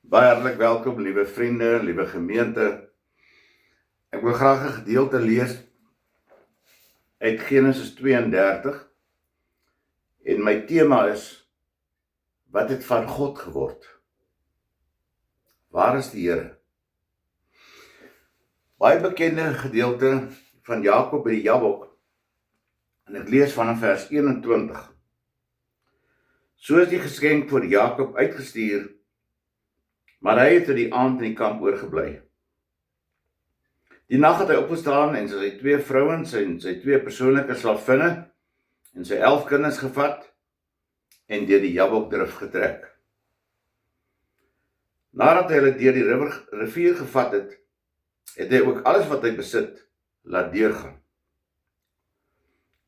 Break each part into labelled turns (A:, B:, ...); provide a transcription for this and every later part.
A: Baie hartlik welkom, liewe vriende, liewe gemeente. Ek wil graag 'n gedeelte lees uit Genesis 32 en my tema is: wat het van God geword? Waar is die Here? Baie bekende gedeelte van Jakob by die Jabok, en ek lees vanaf vers 21. So is die geskenk vir Jakob uitgestuur, maar hy het tot die aand in die kamp oorgebly. Die nag het hy opgestaan en sy 2 vrouens en sy 2 persoonlike slavinne en sy 11 kinders gevat en deur die Jabokdrif getrek. Nadat hy hulle deur die rivier gevat het, het hy ook alles wat hy besit laat deurgaan.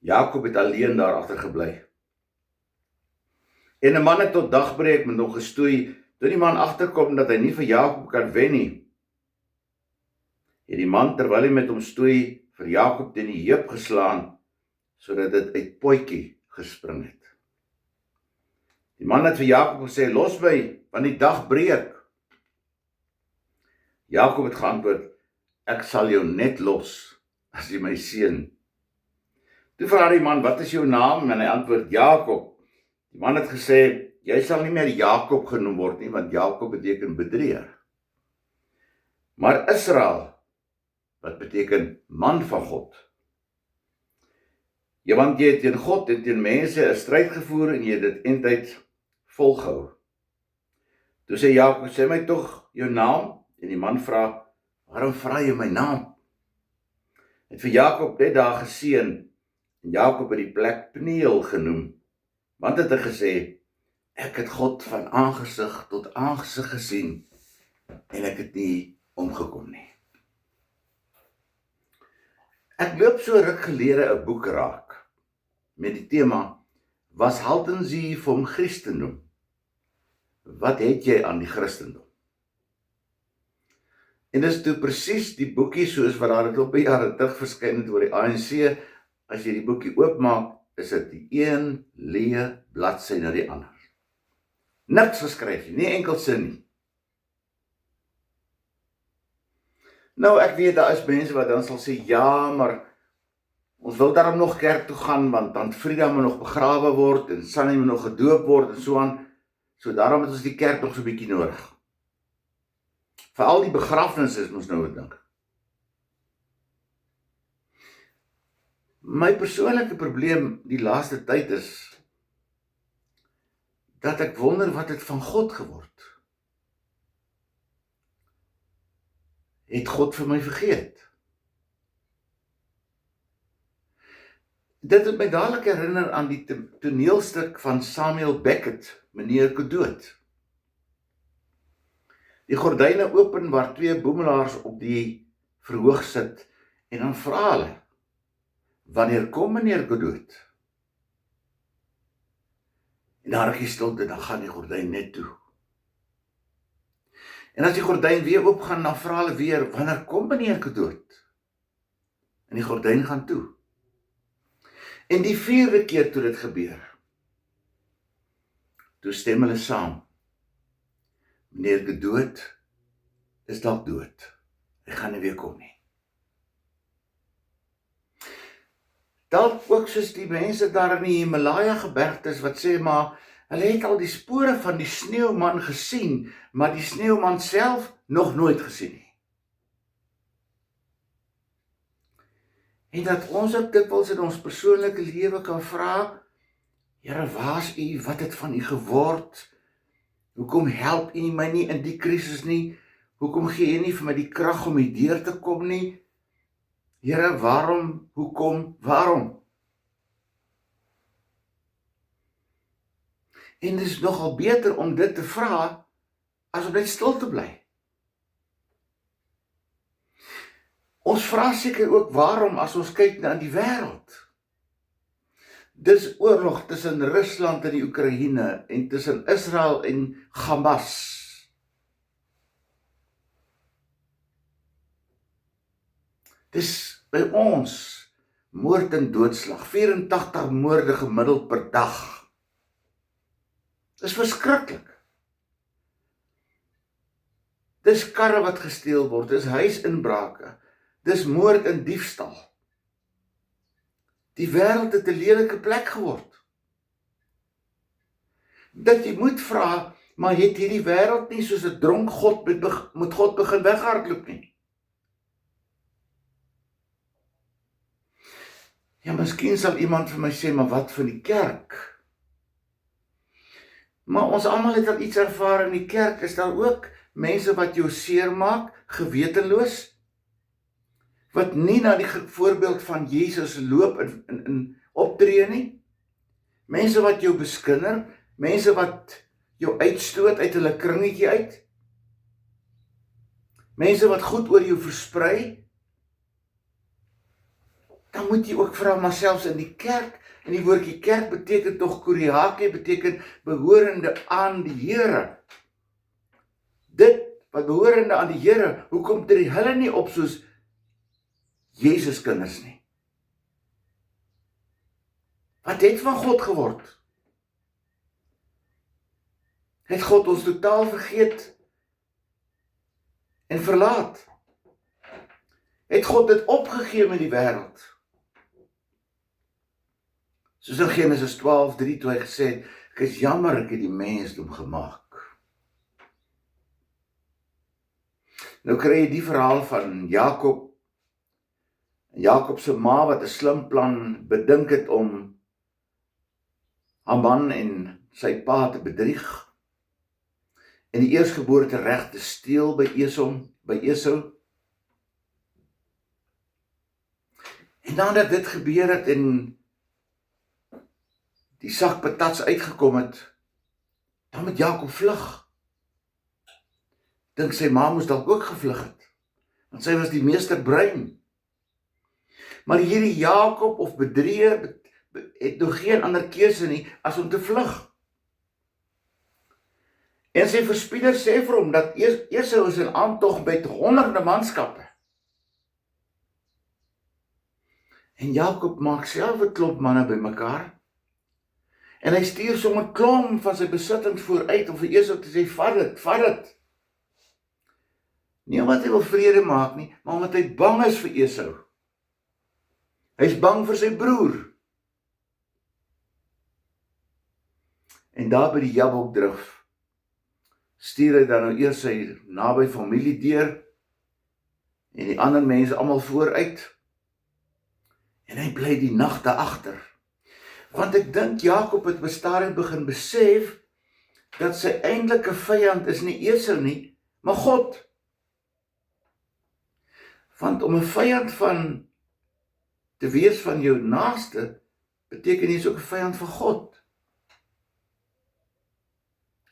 A: Jakob het alleen daar agter gebly. En 'n man het tot dagbreek met hom gestoei. Toe die man agterkom dat hy nie vir Jakob kan wen nie, het die man terwyl hy met hom stoei vir Jakob teen die heup geslaan, sodat dit uit potjie gespring het. Die man het vir Jakob gesê: "Los my, want die dag breek." Jakob het geantwoord: "Ek sal jou net los as jy my seën." Toe vra die man: "Wat is jou naam?" En hy antwoord: "Jakob." Die man het gesê: "Jy sal nie meer Jakob genoem word nie, want Jakob beteken bedrieger, maar Israel, wat beteken man van God. Ja, want jy het teen God en teen mense 'n stryd gevoer en jy het dit eintyd volgehou." Toe sê Jakob: "Sê my tog jou naam." En die man vra: "Waarom vra jy my naam?" Het vir Jakob net daar geseën, en Jakob het die plek Peniel genoem, want het hy gesê: "Ek het God van aangesig tot aangesig gesien en ek het nie omgekom nie." Ek loop so ruk gelede 'n boek raak met die tema: "Was halten Sie vom Christendom?" Wat het jy aan die Christendom? En dis toe presies die boekie soos wat daar 'n klompe jare terug verskyn het oor die ANC. As jy die boekie oopmaak, is dit die een leë bladsy na die ander. Niks geskryf nie, nie enkel sin nie. Nou, ek weet daar is mense wat dan sal sê: "Ja, maar ons wil daarom nog kerk toe gaan, want dan Frida moet nog begrawe word en Sunny moet nog gedoop word en so aan. So daarom het ons die kerk nog so 'n bietjie nodig." Veral die begrafnis is mos nou 'n ding. My persoonlike probleem die laaste tyd is dat ek wonder wat het van God geword. Het God vir my vergeet? Dit het my dadelik herinner aan die toneelstuk van Samuel Beckett, Meneer Cadoot. Die gordyne open waar 2 boemelaars op die verhoog sit en dan vra hulle: "Wanneer kom meneer Cadoot?" En na 'n rukkie stilte, dan gaan die gordyn net toe. En as die gordyn weer oopgaan, dan vra hulle weer: "Wanneer kom meneer Cadoot?" En die gordyn gaan toe. En die 4de keer toe dit gebeur, toe stem hulle saam: "Meneer Cadoot is dalk dood. Hy gaan nie weer kom nie." Dalk ook soos die mense daar in die Himalaya gebergtes wat sê: "Maar hulle het al die spore van die sneeuman gesien, maar die sneeuman self nog nooit gesien nie." En dat ons ook dikwels in ons persoonlike lewe kan vra: "Here, waar's U? Wat het van U geword? Hoekom help U my nie in die krisis nie? Hoekom gee U nie vir my die krag om hier deur te kom nie? Here, waarom? Hoekom? Waarom?" En dit is nogal beter om dit te vra as om net stil te bly. Ons vra seker ook waarom as ons kyk na die wêreld. Dis oorlog tussen Rusland en die Oekraïne en tussen Israel en Hamas. Dis by ons moord en doodslag, 84 moorde gemiddeld per dag. Dis verskriklik. Dis karre wat gesteel word, dis huisinbrake, dis moord en diefstal. Die wêreld het 'n lelike plek geword. Dat jy moet vra, maar het hierdie wêreld nie soos 'n dronk God moet God begin weghardloop nie? Ja, miskien sal iemand vir my sê, maar wat van die kerk? Maar ons almal het al iets ervaar in die kerk, is daar ook mense wat jou seermaak, gewetenloos, wat nie na die voorbeeld van Jesus loop in optree nie, mense wat jou beskinder, mense wat jou uitstoot uit hulle kringetjie uit, mense wat goed oor jou versprei, dan moet jy ook vra, maar selfs in die kerk, en die woordjie kerk beteken tog kuriake, beteken behorende aan die Here. Dit wat behorende aan die Here, hoekom tree hulle nie op soos Jesus kinders nie? Wat het van God geword? Het God ons totaal vergeet en verlaat? Het God dit opgegee met die wêreld? Soos in Genesis 12:3 toe hy gesê het, ek is jammer ek het die mensdom gemaak. Nou kry jy die verhaal van Jakob, Jakob se ma wat 'n slim plan bedink het om Haman en sy pa te bedrieg, en die eerstgeboorte reg te steel by Esau. En nadat dit gebeur het en die sak patats uitgekom het, dan moet Jakob vlug. Dink sy ma moes dalk ook gevlug het, want sy was die meesterbrein. Maar hierdie Jakob of bedrieë het nog geen ander keuse nie as om te vlug. En sy verspieder sê vir hom dat Esau is in aantog met honderde manskappe. En Jakob maak self 'n klomp manne bymekaar. En hy stuur sommer klomp van sy besittings vooruit om vir Esau te sê, vat dit. Nie omdat hy wil vrede maak nie, maar omdat hy bang is vir Esau. Hy is bang vir sy broer. En daar by die Jabokdrif stuur hy dan nou eers sy naby familie deur en die ander mense almal vooruit. En hy bly die nag daar agter. Want ek dink Jakob het bestadig begin besef dat sy eintlike vyand is nie Esau nie, maar God. Want om 'n vyand van te wees van jou naaste, beteken jy is ook 'n vyand van God.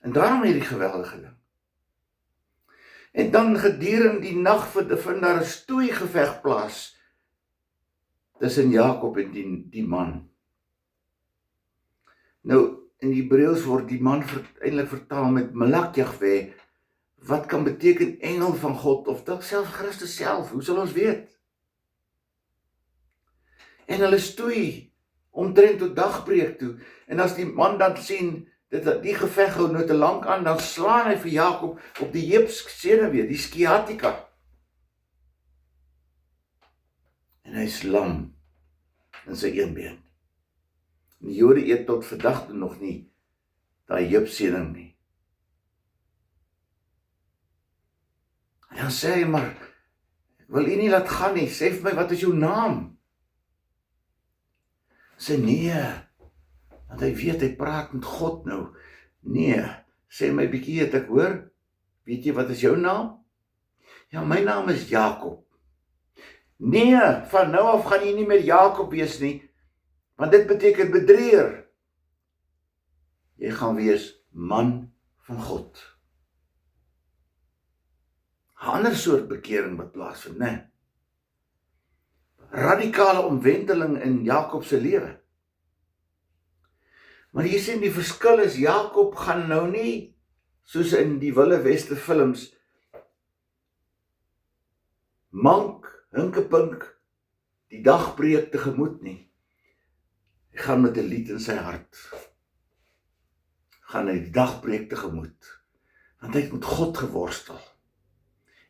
A: En daarom hierdie geweldige ding. En dan gedurende die nag vind daar 'n stoeigeveg plaas tussen Jakob en die man. Nou, in Hebreëus word die man eintlik vertaal met Malak Jahwe, wat kan beteken engel van God, of dalk self Christus self, hoe sal ons weet? En hulle stoei omtrent tot dagbreek toe, en as die man dan sien, die geveg hou nou te lank aan, dan slaan hy vir Jakob op die heupsenuwee, die sciatica. En hy is lam in sy een been. En die Jode eet tot vandag toe nog nie daai heupsenuwee nie. En dan sê hy, maar ek wil u nie laat gaan nie, sê vir my, wat is jou naam? Sê nee, want hy weet, hy praat met God nou. Nee, sê my bietjie het ek hoor, weet jy wat is jou naam? Ja, my naam is Jakob. Nee, van nou af gaan jy nie meer Jakob wees nie, want dit beteken bedrieër. Jy gaan wees man van God. 'n Ander soort bekering wat plaasvind, né? Radikale omwenteling in Jakob se lewe. Maar hier sien die verskil is, Jakob gaan nou nie, soos in die Wilde Weste films, mank, hinkepink, die dagbreek tegemoet nie. Hy gaan met 'n lied in sy hart. Gaan hy die dagbreek tegemoet. Want hy het met God geworstel.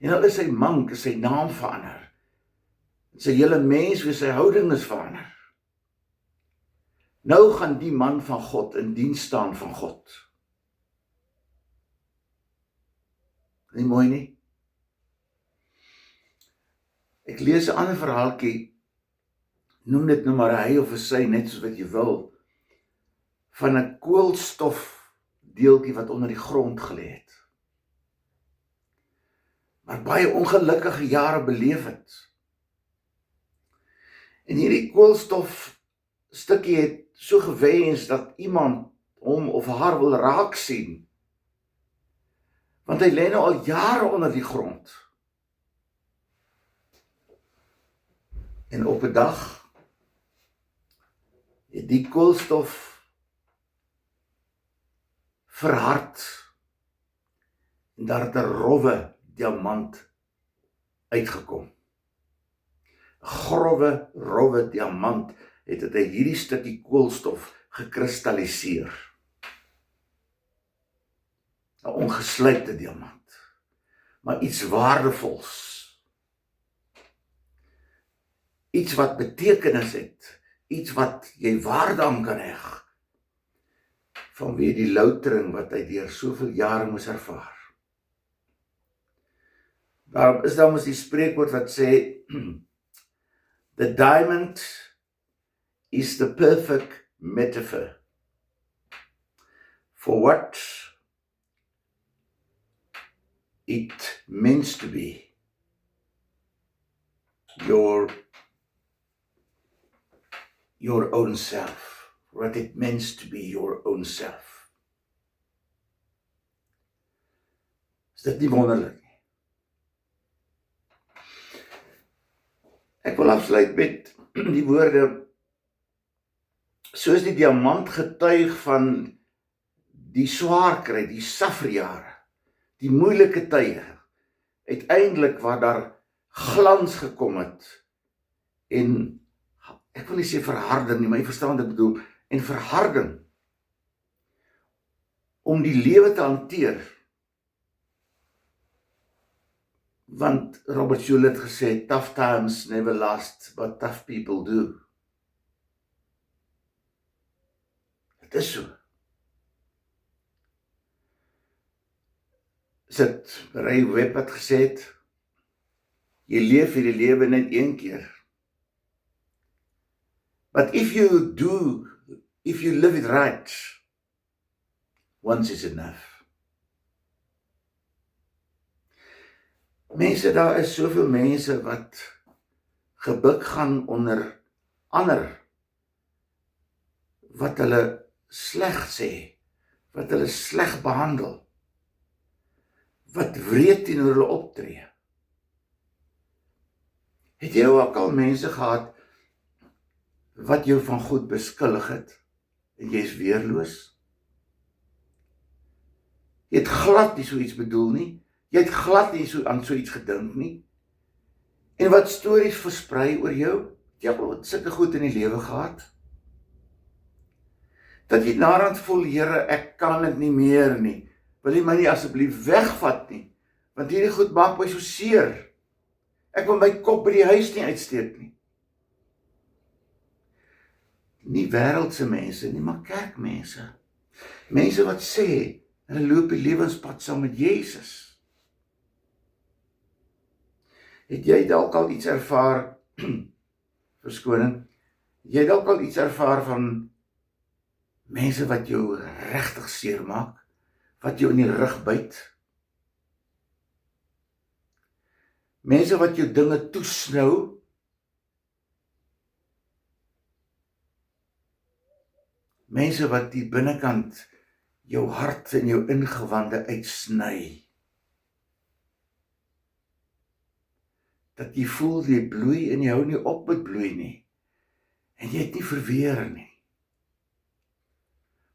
A: En al is sy mank, is sy naam verander. Sy hele mens wees, sy houding is verander. Nou gaan die man van God in diens staan van God. Nie mooi nie? Ek lees 'n ander verhaaltjie, noem dit nou maar hy of sy, net soos wat jy wil, van 'n koolstofdeeltjie wat onder die grond gelê het. Maar baie ongelukkige jare beleef het. En hierdie koolstofstukkie het so gewens dat iemand hom of haar wil raak sien. Want hy lê nou al jare onder die grond. En op 'n dag het die koolstof verhard en daar het 'n rowwe diamant uitgekom. 'n Growwe, rowwe diamant het uit hierdie stukkie koolstof gekristalliseer. 'n Ongesluipte diamant, maar iets waardevols. Iets wat betekenis het, iets wat jy waarde aan kan heg, vanweë die loutering wat hy deur soveel jare moes ervaar. Daarom is daar mos die spreekwoord wat sê, the diamond is the perfect metaphor for what it means to be your own self, what it means to be your own self. Is dit nie wonderlik nie? Ek wil afsluit met die woorde, soos die diamant getuig van die swaar kry, die safrjare, die moeilike tye, uiteindelik waar daar glans gekom het, en ek wil nie sê verharding nie, maar jy verstaan wat ek bedoel, en verharding, om die lewe te hanteer, want Robert Schuller het gesê, tough times never last, but tough people do. Het is so. Sit Ray Webb het gesê het, jy leef hierdie lewe net een keer. But if you live it right, once is enough. Mense, daar is soveel mense wat gebuk gaan onder ander, wat hulle sleg sê, wat hulle sleg behandel, wat wreed teenoor hulle optree. Het jy ook al mense gehad, wat jou van goed beskuldig het, en jy is weerloos? Jy het glad nie so iets bedoel nie, jy het glad nie aan so iets gedink nie, en wat stories versprei oor jou, jy het al sulke goed in die lewe gehad, dat jy naderhand voel, Here, ek kan dit nie meer nie, wil jy my nie asseblief wegvat nie, want hierdie goed maak my so seer, ek wil my kop by die huis nie uitsteek nie. Nie wêreldse mense nie, maar kerkmense, mense wat sê, hulle loop die lewenspad saam met Jesus. Het jy dalk al iets ervaar, verskoning, jy dalk al iets ervaar van mense wat jou regtig seer maak, wat jou in die rug byt, mense wat jou dinge toesnou, mense wat die binnekant jou hart en jou ingewande uitsny, dat jy voel jy bloei en jy hou nie op met bloei nie, en jy het nie verweer nie.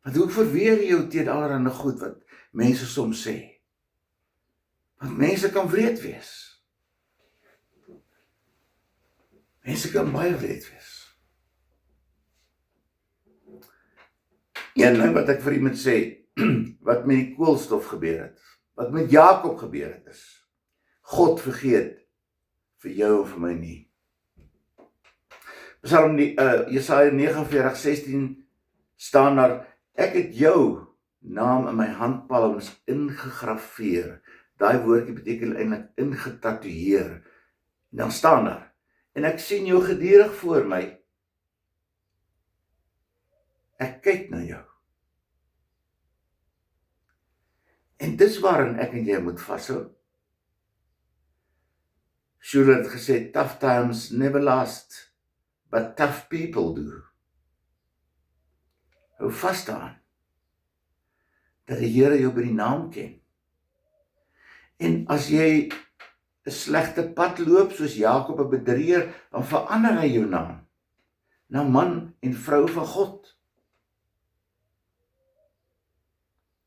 A: Want hoe verweer jy jou teen allerhande goed wat mense soms sê? Want mense kan wreed wees. Mense kan baie wreed wees. Een ding wat ek vir u moet sê, wat met die koolstof gebeur het, wat met Jakob gebeur het is, God vergeet vir jou en vir my nie. Psalm Jesaja 49:16 staan daar, ek het jou naam in my handpalms ingegrafeer. Daai woordjie beteken eintlik ingetatoeëer. En dan staan daar, en ek sien jou gedurig voor my. Ek kyk na jou. En dis waarin ek en jy moet vashou. Schuller het gesê, tough times never last, but tough people do. Hou vas daaraan, dat die Here jou by die naam ken. En as jy 'n slegte pad loop, soos Jakob 'n bedrieger, dan verander hy jou naam, na man en vrou van God.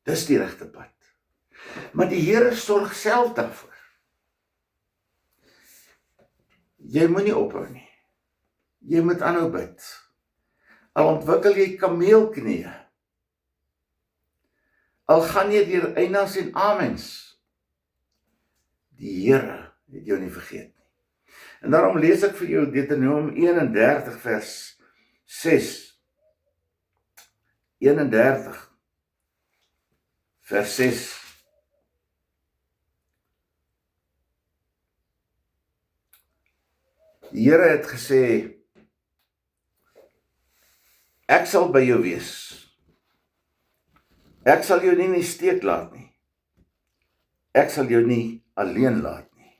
A: Dis die regte pad. Maar die Here sorg self daarvoor. Jy moet nie ophou nie. Jy moet aanhou bid. Al ontwikkel jy kameelknieë. Al gaan jy deur einas en amens. Die Here het jou nie vergeet nie. En daarom lees ek vir jou Deuteronomium 31 vers 6. 31 vers 6. Die Here het gesê, ek sal by jou wees. Ek sal jou nie in die steek laat nie. Ek sal jou nie alleen laat nie.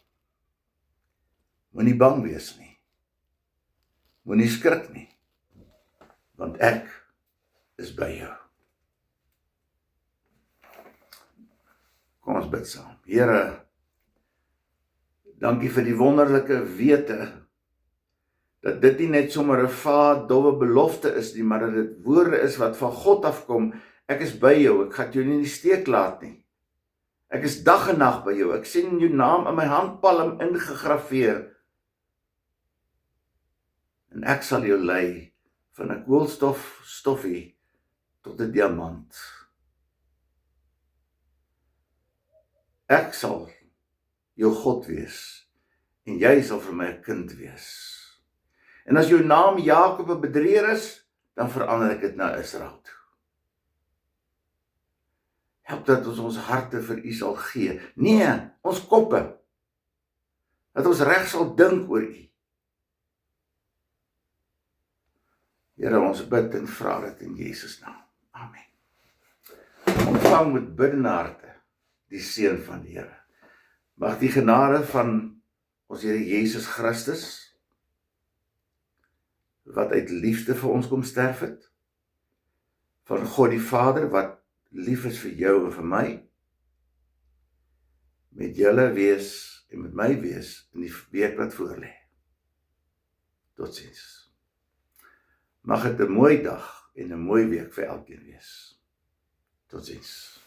A: Moenie bang wees nie. Moenie skrik nie. Want ek is by jou. Kom ons bid saam. Here, dankie vir die wonderlike wete, dat dit nie net sommer 'n vaag, dowwe belofte is nie, maar dat dit woorde is wat van God afkom. Ek is by jou, ek gaan jou nie in die steek laat nie. Ek is dag en nag by jou, ek sien jou naam in my handpalm ingegrafeer. En ek sal jou lei van 'n koolstofstoffie tot 'n diamant. Ek sal jou God wees, en jy sal vir my 'n kind wees. En as jou naam Jakob 'n bedrieger is, dan verander ek dit na Israel toe. Help dat ons harte vir U sal gee. Nee, ons koppe. Dat ons reg sal dink oor U. Here, ons bid en vra dit in Jesus naam. Amen. Ontvang met biddende harte die seën van die Here. Mag die genade van ons Here Jesus Christus, wat uit liefde vir ons kom sterf het, van God die Vader, wat lief is vir jou en vir my, met julle wees en met my wees in die week wat voorlê. Totsiens. Mag dit 'n mooi dag en 'n mooi week vir elkeen wees. Totsiens.